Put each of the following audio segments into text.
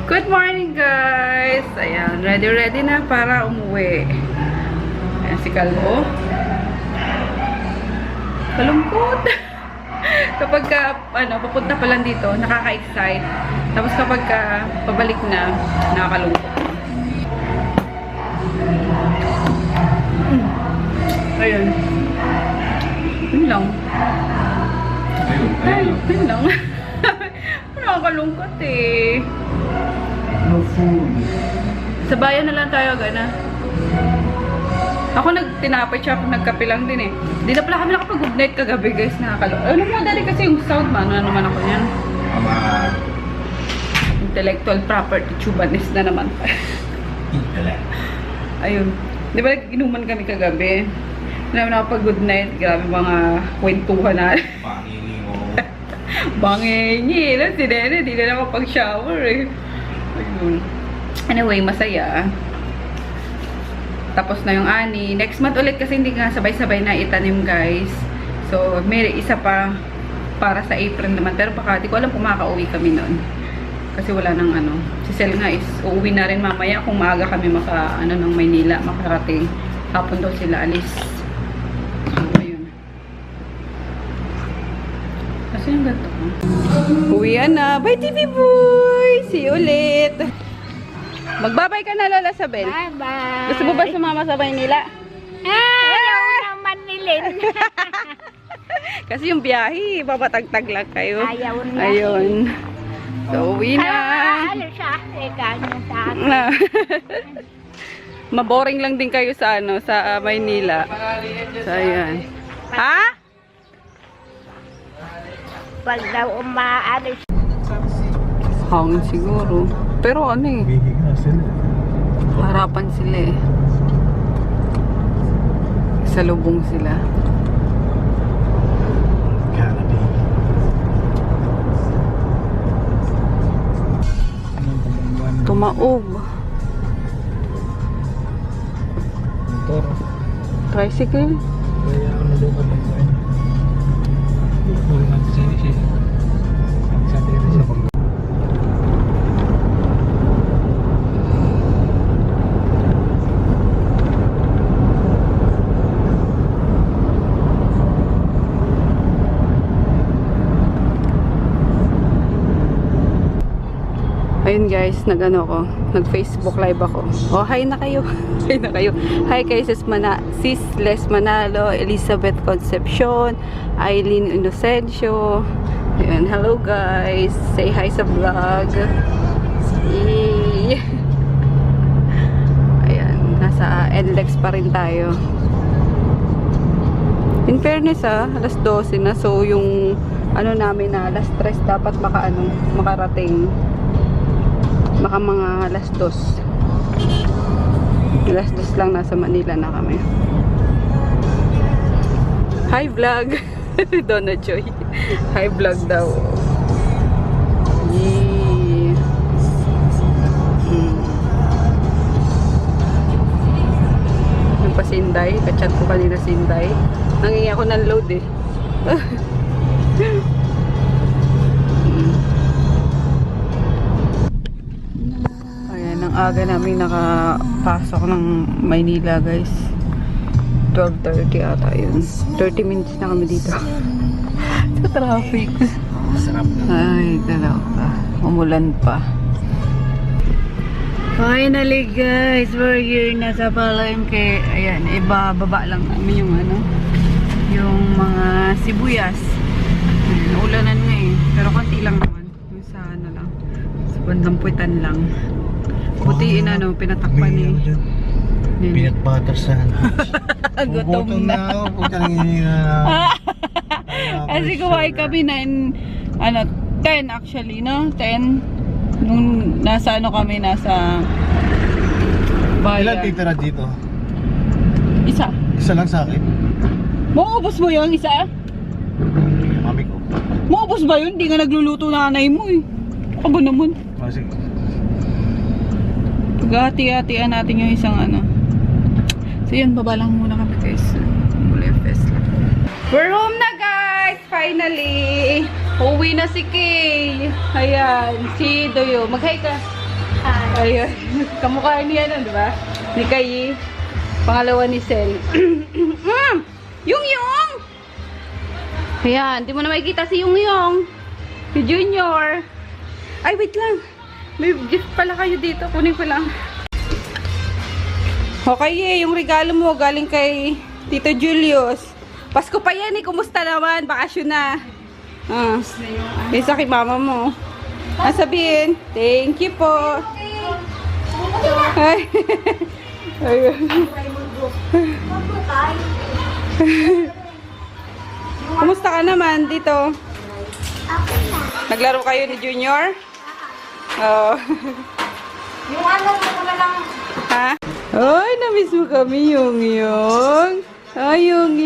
Good morning guys! Ayan, ready na para umuwi. Ayan si Kalbo. Kalungkot! Kapag papunta pa lang dito, nakaka-excite. Tapos kapag pabalik na, nakakalungkot. Ayan. Yun lang. Yun lang. Nakakalungkot eh. No food. Sa bayan na lang tayo, gana. Ako nagtinapay siya, ako nagkape lang din eh. Di na pala kami nakapag-good night kagabi guys, nakakalungkot. Ano mo dali kasi yung sound man, ano naman ako yan. Intellectual property, chubanis na naman. Intellect. Ayun. Di ba inuman kami kagabi? Hindi namin nakapag-good night, grabe mga kwentuhan na. Pangini mo. Bangingi, si Nene, di na nakapag-shower eh. Ayun. Anyway, masaya. Tapos na yung ani. Next month ulit kasi hindi nga sabay-sabay na itanim guys. So, may isa pa para sa April naman. Pero baka di ko alam kung makaka-uwi kami noon. Kasi wala nang ano. Si Sel nga is uuwi na rin mamaya kung maaga kami ng Maynila, makarating. Hapon daw sila alis. So, ayun. Kasi yung ganito ko. Uwian na. Bye TV boy! See you ulit! Magbabay ka na, Lola Sabel. Bye-bye. Gusto mo ba sumama sa Maynila? Ayaw naman nilin. Kasi yung biyahe, babatagtag lang kayo. Ayaw na. Ayun. So, uwi na. Ano siya? Ganyan sa akin. Maboring lang din kayo sa sa Maynila. So, ayan. Ha? Pag daw umaalis. Hangin siguro. Pero ano eh. Bigig na sila. Harapan sila eh. Sa lubong sila. Canopy. Tumaob. Motor. Tricycle. Kaya ako na doon kapag kain. Huwag nagsisi. Sa tira siya pag Ayun guys, nag-Facebook live ako. Oh, hi na kayo. Hi na kayo. Hi kay Sis Les Manalo, Elizabeth Concepcion, Eileen Inocencio. Ayun, hello guys. Say hi sa vlog. Yay. Ayan, nasa NLEX pa rin tayo. In fairness alas 12 na. So, yung namin na alas 3 dapat makarating. Baka mga alas 2. Alas 2 lang nasa Manila na kami. Hi vlog. Donna Joy. Hi vlog daw. Yee. Yung pa Sinday. Kachat ko kanina Sinday. Nangingi ako ng load eh. Aga namin nakapasok ng Maynila guys. 12:30 ata yun. 30 minutes na kami dito. Sa traffic. sarap na. Ay, galaw pa. Umulan pa. Finally guys, we're here na sa palengke. Ayan, ibababa lang namin yung mga sibuyas. Ulanan nga eh. Pero konti lang naman. Yung sa lang. Sa bandang puwitan lang. Butiin pinatakpan eh. Peanut butter sandwich. Gutom na. ako. Putang ina na. Kasi kumain kami 10 actually, no? 10. Nung nasa kami, nasa bayan. Ilan titira dito? Isa. Isa lang sa akin. Maubos mo yung isa? Mami ko. Maubos ba yun? Di nga nagluluto nanay mo eh. Ako naman. Sige. Pag-hati-hatian natin yung isang So yun, baba lang muna kami guys. Mula fest lang. We're home na guys! Finally! Uwi na si Kay. Ayan, si Doyo. Mag-hi ka. Ayun. Kamukha ni ano, di ba? Ni Kayi. Pangalawa ni Sel. Yung! Ayan, di mo na makikita si Yung. Si Junior. Ay, wait lang. May gift pala kayo dito. Kunin ko lang. Okay, yung regalo mo galing kay Tito Julius. Pasko pa yan eh. Kumusta naman? Bakasyon na. Isa kay mama mo. Sabihin, thank you po. Ay. Ayun. Kumusta ka naman dito? Naglaro kayo ni Junior? Oo. Yung ano mo na lang. Ha? Ay, namiss mo kami, Yung. Ay, Yung.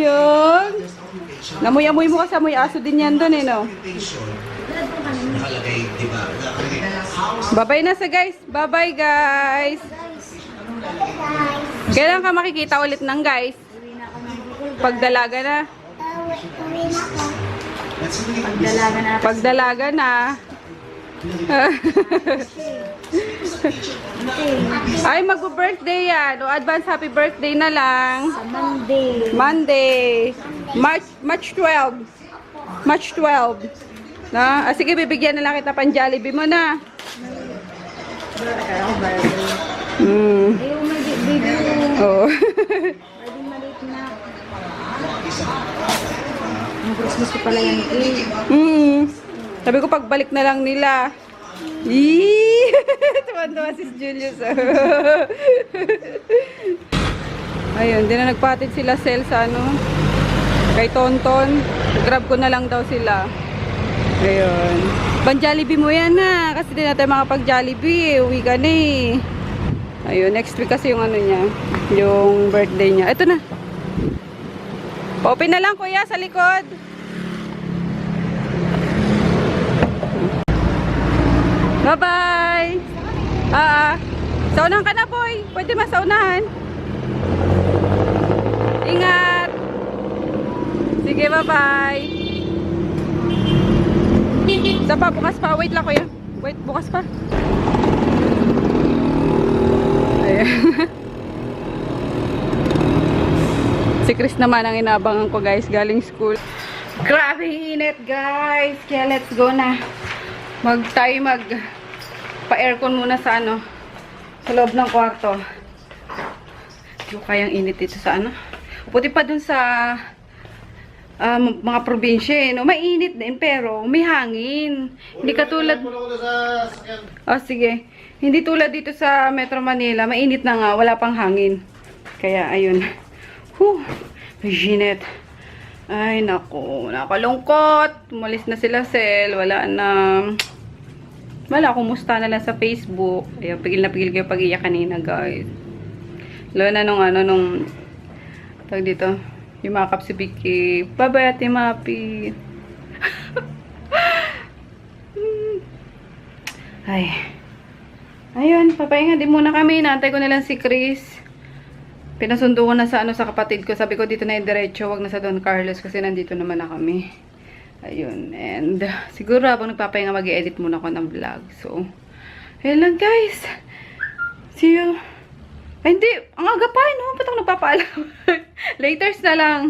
Namoy-amoy mo kasi amoy aso din yan doon eh, no? Bye-bye na sa guys. Bye-bye, guys. Kailan ka makikita ulit ng guys? Pagdalaga na. Pagdalaga na. Ay, mag-birthday yan. O, advance happy birthday na lang. Monday. March 12. March 12. Na? Sige, bibigyan na lang kita pang Jollibee mo na. Oh. Christmas ko pala yan. Sabi ko pagbalik na lang nila. Eee! Tuwan-tuwa si Julius. Ayun, di na nagpatid sila Sel sa ano. Kay Tonton. Grab ko na lang daw sila. Ayun. Pang Jollibee mo yan na. Kasi di natin makapag-Jollibee. Uwi ka na eh. Ayun, next week kasi yung ano niya. Yung birthday niya. Ito na. Pa-open na lang kuya sa likod. Bye-bye. Saunahan ka na, boy. Pwede masaunahan. Ingat. Sige, bye-bye. Isa pa, bukas pa. Wait lang, kuya. Wait, bukas pa. Ayan. Si Chris naman ang inabangan ko, guys, galing school. Grabe init, guys. Kaya let's go na. Pa-aircon muna sa ano, sa loob ng kwarto. Yung kayang init dito sa ano. Puti pa dun sa mga probinsya, no? Mainit din, pero may hangin. Hindi katulad... Oh, sige. Hindi tulad dito sa Metro Manila. Mainit na nga, wala pang hangin. Kaya, ayun. Ginit. Ay, naku. Nakalungkot. Umalis na sila, Sel. Wala, kumusta na lang sa Facebook. Ayun, pigil na pigil kayo pag-iyak kanina, guys. Lalo na nung tawag dito, yumakap si Vicky. Bye-bye, Ate Mapi. Ay. Ayun, papahinga din muna kami. Naantay ko na lang si Chris. Pinasundo ko na sa sa kapatid ko. Sabi ko dito na yung diretso, wag na sa Don Carlos kasi nandito naman na kami. Ayun, and siguro habang nagpapahinga mag-i-edit muna ako ng vlog. So, ayun lang guys. See you. Ay, hindi. Ang aga pa, no? Ba't ako nagpapaalam? Laters na lang.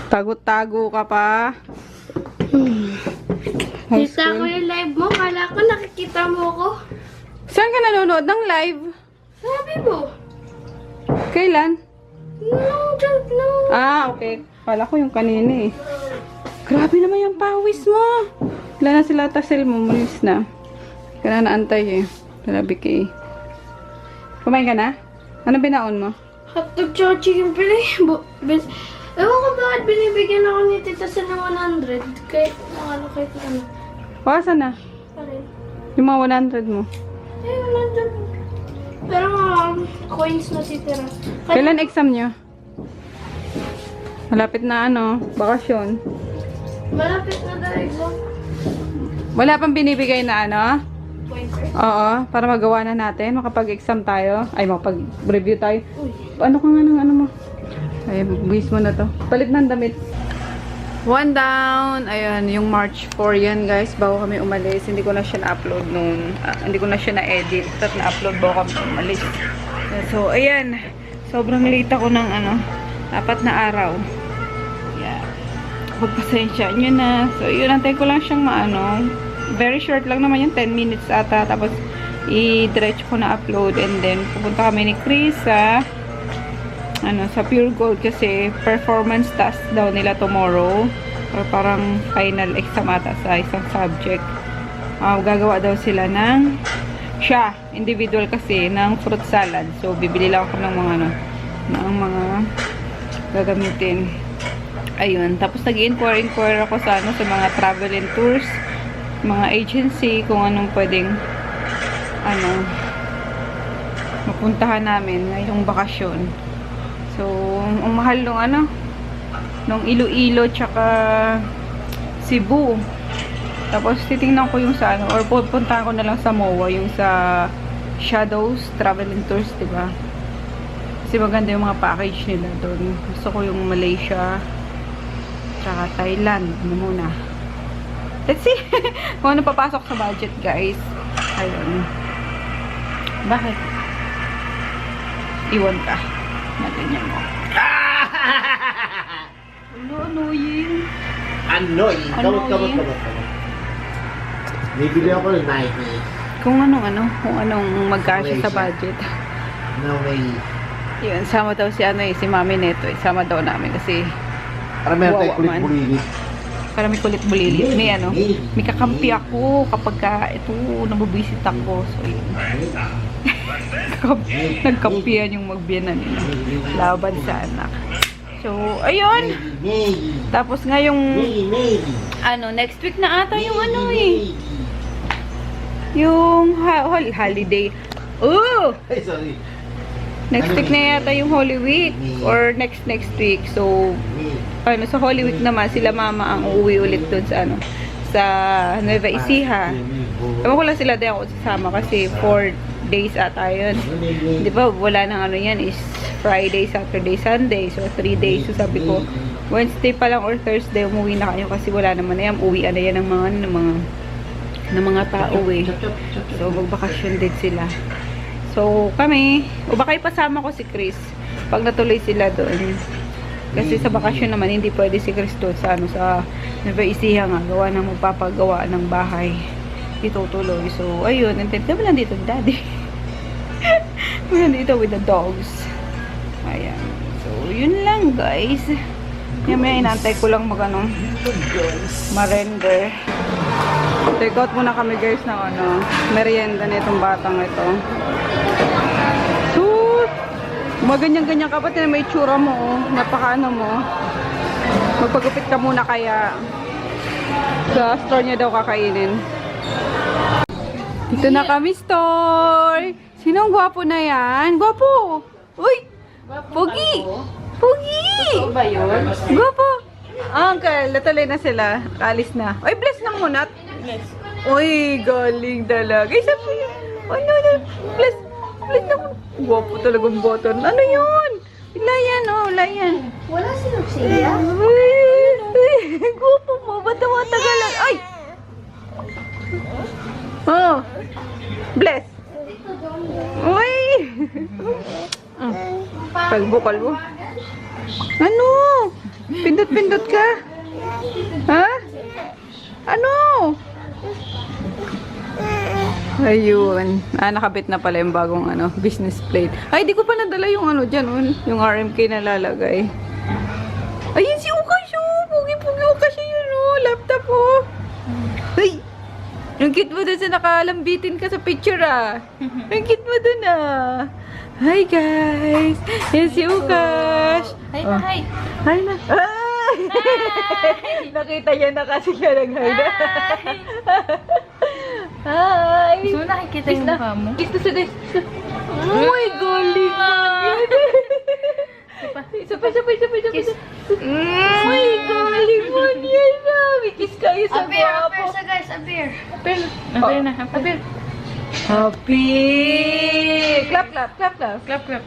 Tago-tago ka pa. Kita ko yung live mo. Kala ko nakikita mo ko. Saan ka nanonood ng live? Sabi mo. Kailan? No. Okay. Kala ko yung kanina eh. Grabe naman yung pawis mo. Wala na sila tasel mo. Malis na. Kaya na naantay eh. Grabe kay. Kumain ka na? Ano binaon mo? Hotdog tsaka chicken pili. Ewan ko bakit binibigyan ako ni Tita sa ng 100. Kahit ano. Wasa na? Parin. Yung mga 100 mo. Eh, 100. Pero mga coins na titira. Kailan exam nyo? Malapit na bakasyon. Malapit na daw exam. Wala pang binibigay na Pointer. Oo, para magawa na natin. Makapag-exam tayo. Ay, makapag-review tayo. Uy. Ano ka nga ng mo? Ay, buwis mo na to. Palit ng damit. One down. Ayan, yung March 4 yan, guys. Bago kami umalis. Hindi ko na siya na-upload noon. Hindi ko na siya na-edit. At na-upload bago kami umalis. So, ayan. Sobrang late ako ng 4 na araw. Yeah. Pagpasensya nyo na. So, yun. Antay ko lang siyang very short lang naman yung 10 minutes ata. Tapos, i-diretso ko na upload. And then, pupunta kami ni Chris sa Pure Gold kasi performance task daw nila tomorrow or parang final exam ata sa isang subject. Gagawa daw sila ng individual kasi ng fruit salad. So bibili lang ako ng mga gagamitin. Ayun, tapos nag-inquire ako sa sa mga travel and tours, mga agency kung anong pwedeng mapuntahan namin ngayong bakasyon. So, ang mahal nung Iloilo tsaka Cebu. Tapos, titingnan ko yung sa or pupuntahan ko na lang sa MOA, yung sa Shadows Travel and Tours, diba? Kasi maganda yung mga package nila doon. Gusto ko yung Malaysia tsaka Thailand. Muna. Let's see kung ano papasok sa budget, guys. Ayun. Bakit? Iwan ka. Naganyan mo. Annoying. Annoying. Kamot. Bibili ako ng Nike. Kung anong magkasya sa budget. No way. Yun, sama daw si si Mami Neto. Sama daw namin kasi Para meron tayo wawa man. kulit-bulilit. Para may kulit bulili. May kakampi ako kapag nabubisit ako. So, yun. Nagkampihan yung magbiyanan nila. Laban sa anak. So, ayun. Tapos ngayong next week na ata yung yung holiday. Oh! Ay, sorry. Next week na yata yung Holy Week or next week. So, sa Holy Week naman sila mama ang uuwi ulit dun sa sa Nueva Ecija. Ewan ko lang sila din ako sasama kasi 4 days ata yun. Di ba, wala nang yan is Friday, Saturday, Sunday. So, 3 days. So, sabi ko, Wednesday pa lang or Thursday, umuwi na kayo kasi wala naman na yan. Uwian na yan ng mga tao eh. So, magbakasyon din sila. So, kami, o baka ipasama ko si Chris pag natuloy sila doon. Kasi sa bakasyon naman, hindi pwede si Chris doon sa Nueva Ecija nga, gawa ng magpapagawa ng bahay. Itutuloy. So, ayun, kami lang dito, daddy. Kami lang dito with the dogs. Ayan. So, yun lang, guys. May inantay ko lang ma-render. Take out muna kami, guys, ng merienda nitong batang ito. So, maganyan-ganyan ka pa, may tsura mo, mo. Magpagupit ka muna kaya sa store niya daw kakainin. Dito na kami, store. Sinong gwapo na yan? Gwapo! Uy! Pogi! Pogi! Ba yun? Gwapo! Uncle, natuloy na sila. Alis na. Ay, bless lang muna. Yes. Uy, galing talaga. Isa po yun. Ay, no. Bless na muna. Gwapo talagang button. Ano yun? Layan, layan. Wala silang siya? Uy, gwapo mo. Ba't tumatagal? Ay! Oh. Bless. Uy! Kalbo. Ano? Pindot-pindot ka? Ha? Ano? Ayun. Nakabit na pala yung bagong business plate. Ay, di ko pa nadala yung dyan, yung RMK na lalagay. Ayun si Ukash, Pugi-pugi Ukash yun, laptop, Ay! Ang cute mo dun sa nakalambitin ka sa picture, Ang cute mo dun, Hi, guys! Yan si Ukash. Hi na, hi. Hi na. Ay! Nakita niya na kasi siya nag-hi na. Hi! So, nakikita yung mukha mo? Kiss na sa guys. Oh my galing! Isa pa. Kiss. Oh my galing mo yan, May kiss kayo sa gwapo. Appear, guys, appear. Appear na. Happy! Clap. Clap. Clap.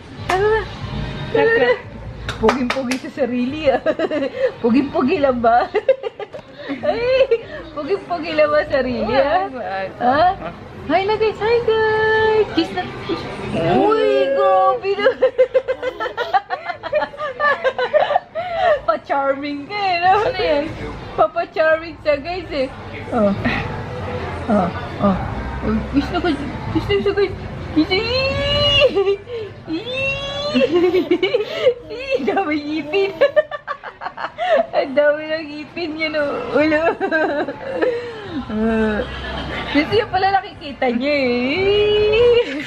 Puging-pugi sa sarili ah. Puging-pugi lang ba? Ay, puging-pugi lang ba sarili ah? Ha? Hi na guys, hi guys! Kiss na. Uy, grabe na. Pa-charming ka eh, no? Ano yan? Papa-charming siya guys eh. Oh. Oh, oh. Oh, kiss na guys. Kiss na siya guys. Kiss na. Dami ngipin. Ang dami ng ngipin niya, no? Ulo. Kasi yung pala nakikita niya eh.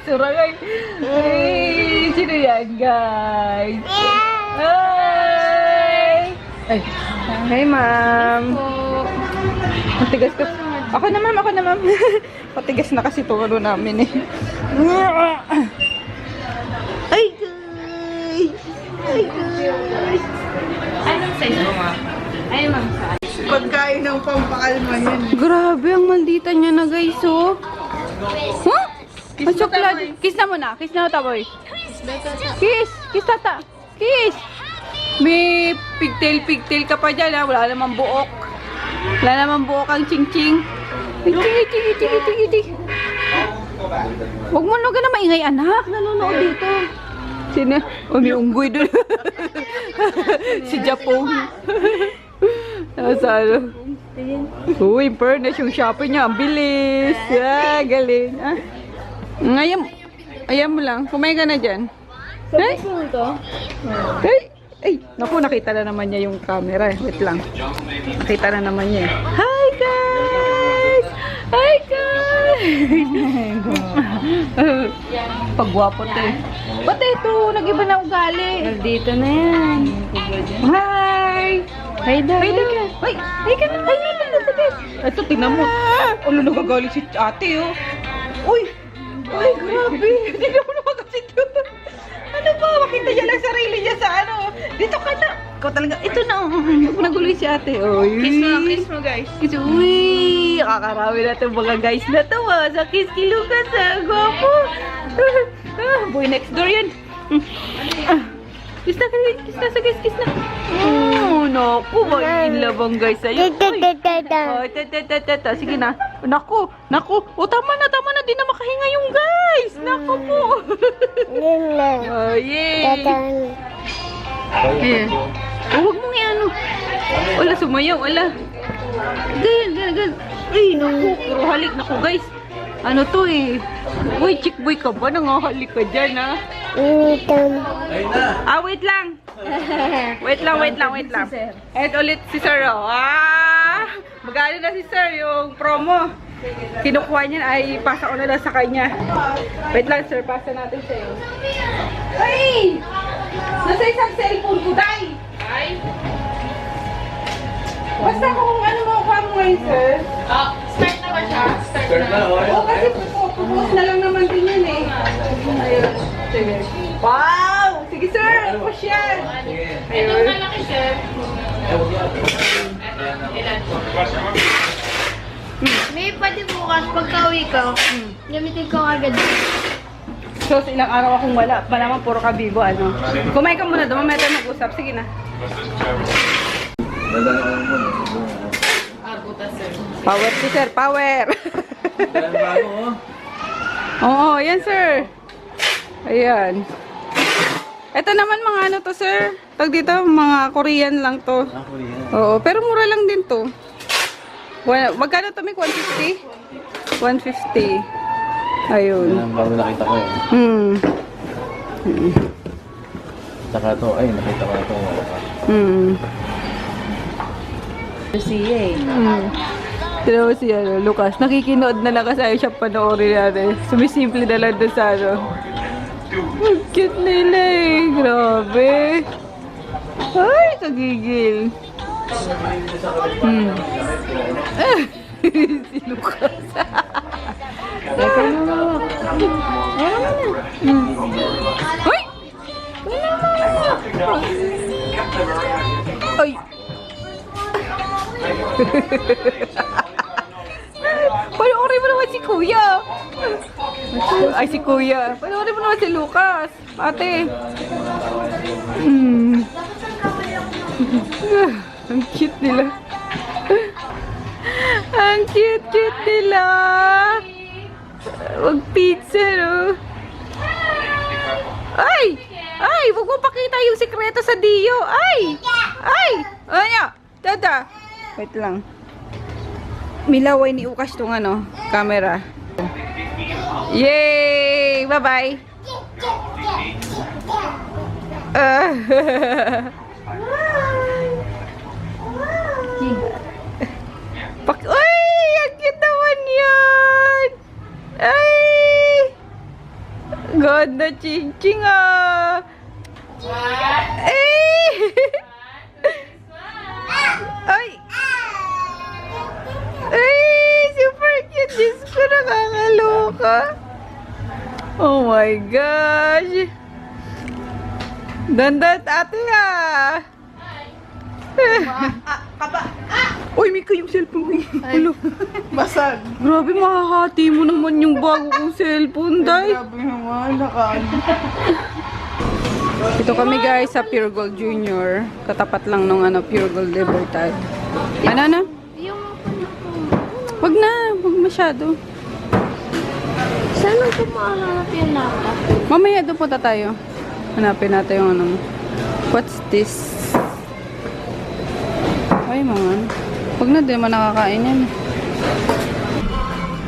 Surangay. Ay, sino yan, guys? Hi! Ay, hi, ma'am. Matigas ka. Ako na, ma'am. Ako na, ma'am. Matigas na kasi itong ano namin eh. Ay, guys! Ay, guys! Anong size mo, ma'am? Ay, ma'am, saan? Pagkain ng pampakalma yan. Grabe, ang maldita niya na guys, oh. Huh? Ang chocolate. Kiss na muna. Kiss na ata, boy. Kiss! Kiss tata! Kiss! May pigtail ka pa dyan, ha? Wala namang buok. Wala namang buok ang ching-ching. Tigi. Huwag mo na na maingay, anak. Nanonood dito. Sino? O, may unggoy doon. Si Japong. Nasa ano? Uy, in fairness, yung shopping niya, ang bilis. Ah, galing. Ah. Ayan mo lang. Kumain ka na dyan. Ay! Ay! Naku, nakita na naman niya yung camera. Wait lang. Nakita na naman niya. Hi, guys! Hi, guys! Pagwapo to eh. Ba't ito? Nag-iba na ugali. Dito na yan. Hi! Hi daw. Hi daw. Ay! Hi ka na! Hi ka na! Ito, tingnan mo. Ano, nagagalit si ate, oh. Uy! Ay, grabe! Tingnan mo naman kasi ito. Ano ba? Makita niya lang sarili niya sa ano. Dito ka na. Ikaw talaga. Ito na. Naguloy si ate. Uy. Kiss mo, guys. Kiss. Uy. Kakarami natin mga guys na to. Sa Kiss Ki Lucas. Gwapo. Boy next door yan. Kiss na. Kiss na. Oh, naku. Mag-inlabang guys sa'yo. Oh, tata. Sige na. Naku. O, tama na. Di na makahinga yung guys. Naku po. Oh, yay. Ayan. Oh, huwag mong ano. Wala, sumayaw. Wala. Ganyan. Ay, naku. Puro halik. Naku, guys. Ano to eh. Uy, chick boy ka ba? Nangahalik ka dyan, ha? Ah, wait lang. Wait lang. At ulit si Sir, oh. Magano na si Sir yung promo. Kinukuha niya ay pasa ko na lang sa kanya. Wait lang, Sir. Pasa natin sa'yo. Ay! Nasa isang cellphone ko, day! Ay! Basta kung ano mo kuha mo ngayon, Sir. Start na ba siya? Start na. Oo, kasi pupost na lang naman din yun eh. Ayun. Sige. Wow! Sige, Sir! Push yan! Itong malaki, sir. May pwede bukas, pagka-uwi ko, gamitin ko agad. So, ilang araw akong wala. Malaman puro kabigo, ano. Kumain ka muna doon. Mamaya tayo mag-usap. Sige na. Butas, sir. Power to, Sir. Power! Oo, yan, Sir. Ayan. Ito naman mga ano to, Sir. Tag dito, mga Korean lang to. Oo, pero mura lang din to. Magkano to, Mick? 150? 150. Ayun. Yan ang bago nakita ko eh. Saka to, ay nakita ko na ito. Lucia eh. Tinaw si ano, Lucas. Nakikinood na lang kasi ayaw siya panoorin natin. Sumisimple na lang doon sa ano. Ang cute nila eh. Grabe. Ay, kagigil. Si Lucas. Teka na. Ay! Ay! Panoorin Panoorin mo naman si Kuya. Ay, si Kuya. Panoorin mo naman si Lucas. Ate. Ang cute nila. Ang cute nila. Wag pizza, no? Ay! Ay! Huwag mo pakita yung sikreto sa Dio. Ay! Ay! Ano? Dada. Wait lang. Milaway ni Ukas tong ano, camera. Yay! Bye-bye! Ay! Ang cute naman yan! Ay! Ganda, ching-ching ah! Ay! Ay! Ay! Super cute! Diyos ko, nakakaloka! Oh my gosh! Dandat ate ah! Uy, Mika, yung cellphone ko. Hello. Basag. Grabe, makahati mo naman yung bago kong cellphone, day. Grabe naman, nakaano. Ito kami guys sa Pure Gold Junior. Katapat lang nung ano, Pure Gold Libertad. Ano? Yung Wag na, wag masyado. saan ang kumahanap yung nata? Mamaya doon punta tayo. Hanapin natin yung ano mo. What's this? Ay, mga. Wag na, di naman nakakain yan.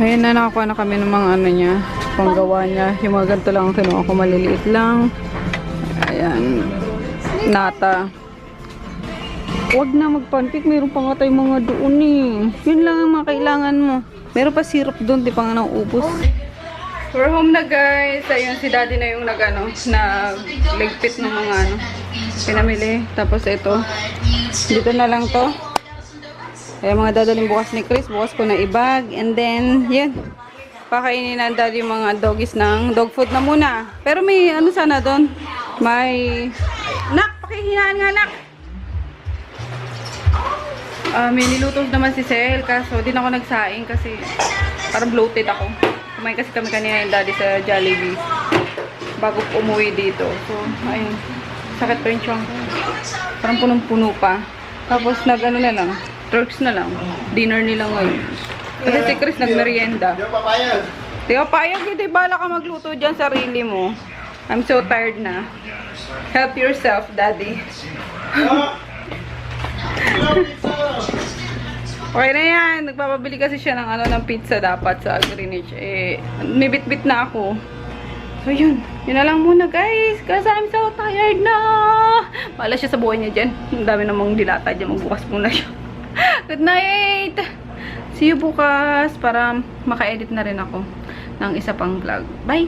Ayun na, nakakuha na kami ng mga ano niya. Panggawa niya. Yung mga ganito lang ang kinuha ko, maliliit lang. Ayan. Nata. Wag na mag-pancake. Meron pa nga tayong mga doon eh. Yun lang ang mga kailangan mo. Meron pa syrup doon. Di pa nga naubos. We're home na guys. Ayun, si daddy na yung nagligpit ng mga ano. Pinamili. Tapos ito. Dito na lang to. Ayan, mga dadaling bukas ni Chris. Bukas ko na ibag. And then, yun. Pakainin na daddy yung mga doggies ng dog food na muna. Pero may ano sana doon. May... Nak! Pakihinaan nga, nak! May niluto naman si Sel. Kaso, din ako nagsaing kasi parang bloated ako. Kumain kasi kami kanina yung daddy sa Jollibee. Bago umuwi dito. So, ayun. Sakit pa yung tiyan ko. Parang punong-puno pa. Tapos, nag-ano na lang. Turks na lang. Dinner nila ngayon. Kasi si Chris nagmerienda. Di ba papayag? Di ba papayag? Hindi, bala ka magluto dyan sarili mo. I'm so tired na. Help yourself, daddy. Okay na yan. Nagpapabili kasi siya ng ano ng pizza dapat sa Greenwich. Eh, may bit-bit na ako. So yun. Yun na lang muna guys. Kasi I'm so tired na. Bahala siya sa buhay niya dyan. Ang dami namang dilata dyan. Magbukas muna siya. Good night! See you bukas para maka-edit na rin ako ng isa pang vlog. Bye!